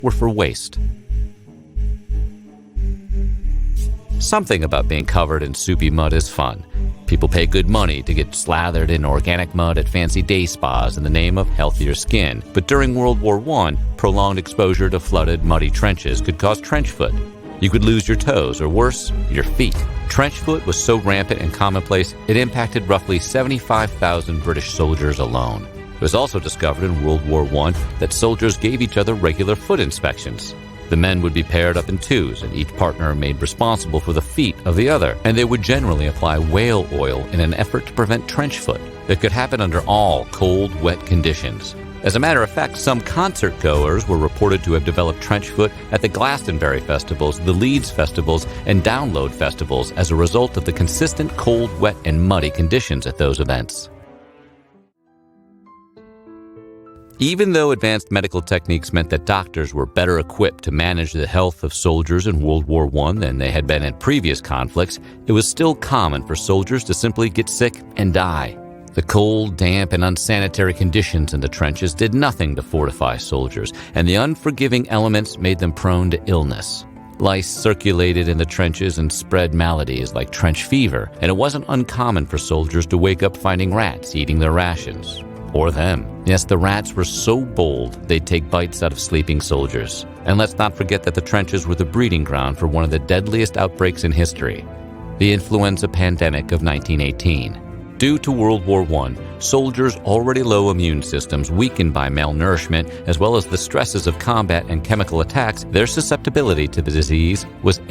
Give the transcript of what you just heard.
were for waste. Something about being covered in soupy mud is fun. People pay good money to get slathered in organic mud at fancy day spas in the name of healthier skin. But during World War I, prolonged exposure to flooded, muddy trenches could cause trench foot. You could lose your toes, or worse, your feet. Trench foot was so rampant and commonplace, it impacted roughly 75,000 British soldiers alone. It was also discovered in World War I that soldiers gave each other regular foot inspections. The men would be paired up in twos, and each partner made responsible for the feet of the other, and they would generally apply whale oil in an effort to prevent trench foot. It could happen under all cold, wet conditions. As a matter of fact, some concert goers were reported to have developed trench foot at the Glastonbury festivals, the Leeds festivals, and Download festivals as a result of the consistent cold, wet, and muddy conditions at those events. Even though advanced medical techniques meant that doctors were better equipped to manage the health of soldiers in World War I than they had been in previous conflicts, it was still common for soldiers to simply get sick and die. The cold, damp, and unsanitary conditions in the trenches did nothing to fortify soldiers, and the unforgiving elements made them prone to illness. Lice circulated in the trenches and spread maladies like trench fever, and it wasn't uncommon for soldiers to wake up finding rats eating their rations. Or them. Yes, the rats were so bold, they'd take bites out of sleeping soldiers. And let's not forget that the trenches were the breeding ground for one of the deadliest outbreaks in history, the influenza pandemic of 1918. Due to World War I, soldiers' already low immune systems weakened by malnourishment, as well as the stresses of combat and chemical attacks, their susceptibility to the disease was